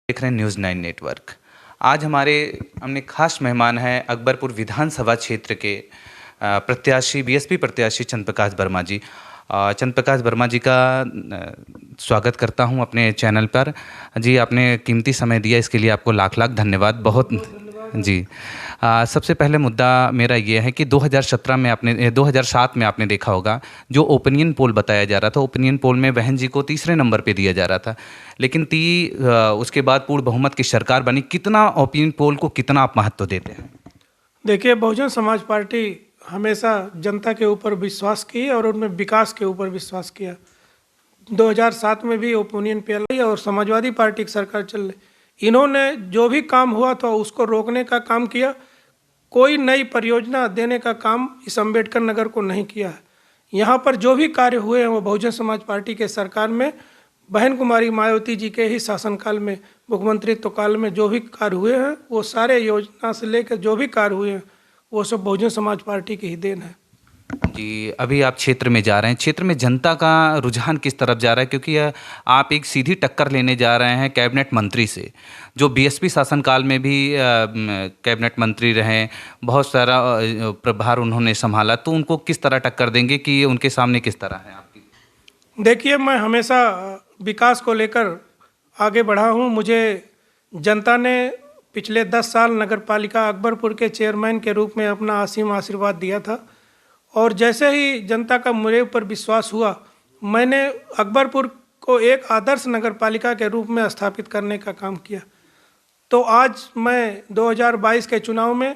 देख रहे हैं न्यूज़ 9 नेटवर्क। आज हमारे हमने खास मेहमान हैं अकबरपुर विधानसभा क्षेत्र के प्रत्याशी बीएसपी प्रत्याशी चंद्रप्रकाश वर्मा जी। चंद्रप्रकाश वर्मा जी का स्वागत करता हूं अपने चैनल पर। जी, आपने कीमती समय दिया, इसके लिए आपको लाख लाख धन्यवाद। बहुत जी। सबसे पहले मुद्दा मेरा ये है कि 2007 में आपने देखा होगा, जो ओपिनियन पोल बताया जा रहा था, ओपिनियन पोल में बहन जी को तीसरे नंबर पे दिया जा रहा था, लेकिन उसके बाद पूर्ण बहुमत की सरकार बनी। कितना ओपिनियन पोल को कितना आप महत्व देते हैं? देखिए, बहुजन समाज पार्टी हमेशा जनता के ऊपर विश्वास की और उनमें विकास के ऊपर विश्वास किया। 2007 में भी ओपिनियन पोल आई और समाजवादी पार्टी की सरकार चल रही, इन्होंने जो भी काम हुआ था उसको रोकने का काम किया। कोई नई परियोजना देने का काम इस अम्बेडकर नगर को नहीं किया है। यहाँ पर जो भी कार्य हुए हैं वो बहुजन समाज पार्टी के सरकार में, बहन कुमारी मायावती जी के ही शासनकाल में, मुख्यमंत्रित्व काल में जो भी कार्य हुए हैं, वो सारे योजना से लेकर जो भी कार्य हुए हैं वो सब बहुजन समाज पार्टी की ही देन है। जी, अभी आप क्षेत्र में जा रहे हैं, क्षेत्र में जनता का रुझान किस तरफ जा रहा है? क्योंकि आप एक सीधी टक्कर लेने जा रहे हैं कैबिनेट मंत्री से, जो बीएसपी शासनकाल में भी कैबिनेट मंत्री रहे, बहुत सारा प्रभार उन्होंने संभाला, तो उनको किस तरह टक्कर देंगे कि उनके सामने किस तरह है आपकी? देखिए, मैं हमेशा विकास को लेकर आगे बढ़ा हूँ। मुझे जनता ने पिछले 10 साल नगर पालिका अकबरपुर के चेयरमैन के रूप में अपना असीम आशीर्वाद दिया था और जैसे ही जनता का मेरे ऊपर विश्वास हुआ, मैंने अकबरपुर को एक आदर्श नगर पालिका के रूप में स्थापित करने का काम किया। तो आज मैं 2022 के चुनाव में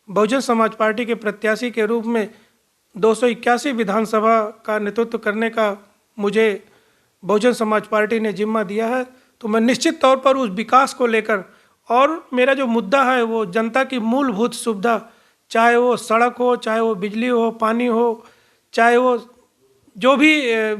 बहुजन समाज पार्टी के प्रत्याशी के रूप में 281 विधानसभा का नेतृत्व करने का मुझे बहुजन समाज पार्टी ने जिम्मा दिया है। तो मैं निश्चित तौर पर उस विकास को लेकर, और मेरा जो मुद्दा है वो जनता की मूलभूत सुविधा, चाहे वो सड़क हो, चाहे वो बिजली हो, पानी हो, चाहे वो जो भी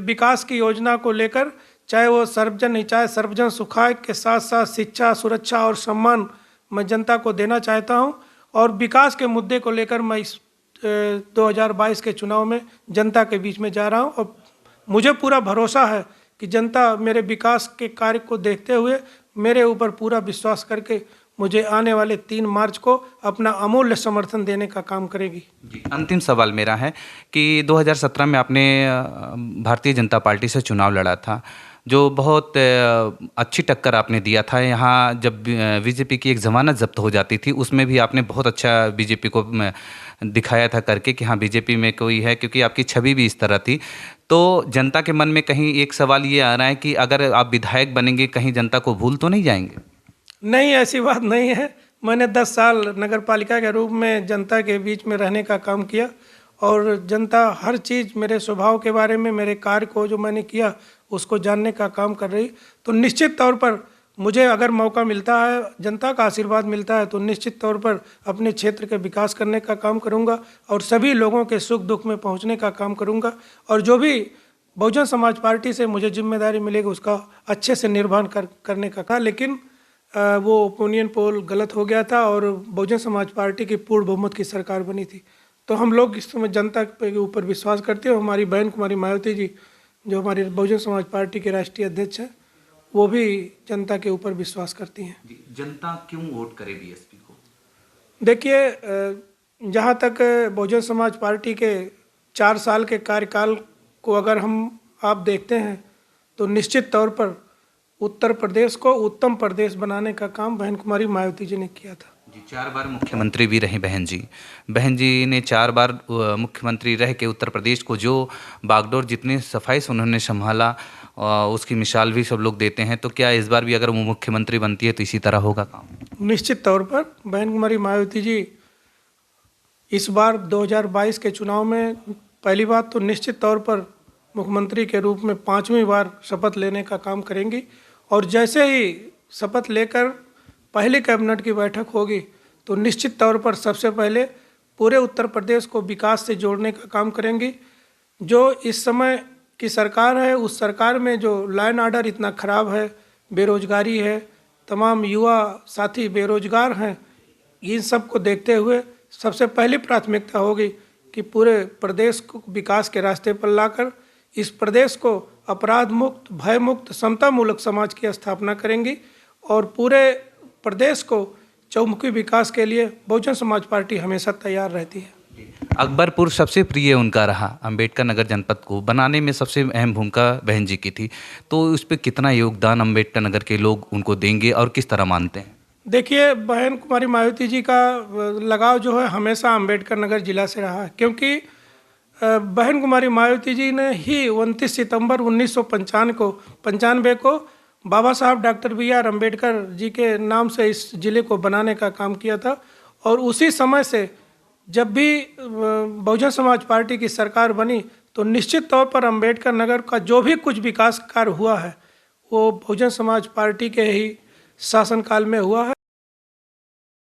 विकास की योजना को लेकर, चाहे वो सर्वजन सुखाय के साथ साथ शिक्षा, सुरक्षा और सम्मान मैं जनता को देना चाहता हूं। और विकास के मुद्दे को लेकर मैं इस 2022 के चुनाव में जनता के बीच में जा रहा हूं और मुझे पूरा भरोसा है कि जनता मेरे विकास के कार्य को देखते हुए मेरे ऊपर पूरा विश्वास करके मुझे आने वाले 3 मार्च को अपना अमूल्य समर्थन देने का काम करेगी। जी, अंतिम सवाल मेरा है कि 2017 में आपने भारतीय जनता पार्टी से चुनाव लड़ा था, जो बहुत अच्छी टक्कर आपने दिया था। यहाँ जब बीजेपी की एक ज़मानत जब्त हो जाती थी, उसमें भी आपने बहुत अच्छा बीजेपी को दिखाया था करके कि हाँ बीजेपी में कोई है, क्योंकि आपकी छवि भी इस तरह थी। तो जनता के मन में कहीं एक सवाल ये आ रहा है कि अगर आप विधायक बनेंगे, कहीं जनता को भूल तो नहीं जाएंगे? नहीं, ऐसी बात नहीं है। मैंने 10 साल नगर पालिका के रूप में जनता के बीच में रहने का काम किया और जनता हर चीज़ मेरे स्वभाव के बारे में, मेरे कार्य को जो मैंने किया उसको जानने का काम कर रही। तो निश्चित तौर पर मुझे अगर मौका मिलता है, जनता का आशीर्वाद मिलता है, तो निश्चित तौर पर अपने क्षेत्र के विकास करने का काम करूंगा और सभी लोगों के सुख दुख में पहुंचने का काम करूंगा। और जो भी बहुजन समाज पार्टी से मुझे जिम्मेदारी मिलेगी उसका अच्छे से निर्वहन करने का था। लेकिन वो ओपिनियन पोल गलत हो गया था और बहुजन समाज पार्टी की पूर्ण बहुमत की सरकार बनी थी। तो हम लोग इस समय जनता के ऊपर विश्वास करते हैं। हमारी बहन कुमारी मायावती जी, जो हमारी बहुजन समाज पार्टी के राष्ट्रीय अध्यक्ष हैं, वो भी जनता के ऊपर विश्वास करती हैं। जनता क्यों वोट करे बीएसपी को? देखिए, जहाँ तक बहुजन समाज पार्टी के 4 साल के कार्यकाल को अगर आप देखते हैं तो निश्चित तौर पर उत्तर प्रदेश को उत्तम प्रदेश बनाने का काम बहन कुमारी मायावती जी ने किया था। जी, 4 बार मुख्यमंत्री भी रहे बहन जी। बहन जी ने 4 बार मुख्यमंत्री रह के उत्तर प्रदेश को जो बागडोर जितनी सफाई से उन्होंने संभाला, उसकी मिसाल भी सब लोग देते हैं। तो क्या इस बार भी अगर वो मुख्यमंत्री बनती है तो इसी तरह होगा काम? निश्चित तौर पर बहन कुमारी मायावती जी इस बार 2022 के चुनाव में पहली बात तो निश्चित तौर पर मुख्यमंत्री के रूप में 5वीं बार शपथ लेने का काम करेंगी और जैसे ही शपथ लेकर पहली कैबिनेट की बैठक होगी तो निश्चित तौर पर सबसे पहले पूरे उत्तर प्रदेश को विकास से जोड़ने का काम करेंगी। जो इस समय की सरकार है, उस सरकार में जो लॉ एंड ऑर्डर इतना ख़राब है, बेरोजगारी है, तमाम युवा साथी बेरोजगार हैं, इन सब को देखते हुए सबसे पहली प्राथमिकता होगी कि पूरे प्रदेश को विकास के रास्ते पर लाकर इस प्रदेश को अपराध मुक्त, भय मुक्त, समतामूलक समाज की स्थापना करेंगी और पूरे प्रदेश को चहुमुखी विकास के लिए बहुजन समाज पार्टी हमेशा तैयार रहती है। अकबरपुर सबसे प्रिय उनका रहा, अंबेडकर नगर जनपद को बनाने में सबसे अहम भूमिका बहन जी की थी। तो उस पर कितना योगदान अंबेडकर नगर के लोग उनको देंगे और किस तरह मानते हैं? देखिए, बहन कुमारी मायावती जी का लगाव जो है हमेशा अंबेडकर नगर जिला से रहा है, क्योंकि बहन कुमारी मायावती जी ने ही 29 सितंबर 1995 को बाबा साहब डॉक्टर B.R. अम्बेडकर जी के नाम से इस ज़िले को बनाने का काम किया था। और उसी समय से जब भी बहुजन समाज पार्टी की सरकार बनी तो निश्चित तौर पर अम्बेडकर नगर का जो भी कुछ विकास कार्य हुआ है वो बहुजन समाज पार्टी के ही शासनकाल में हुआ है।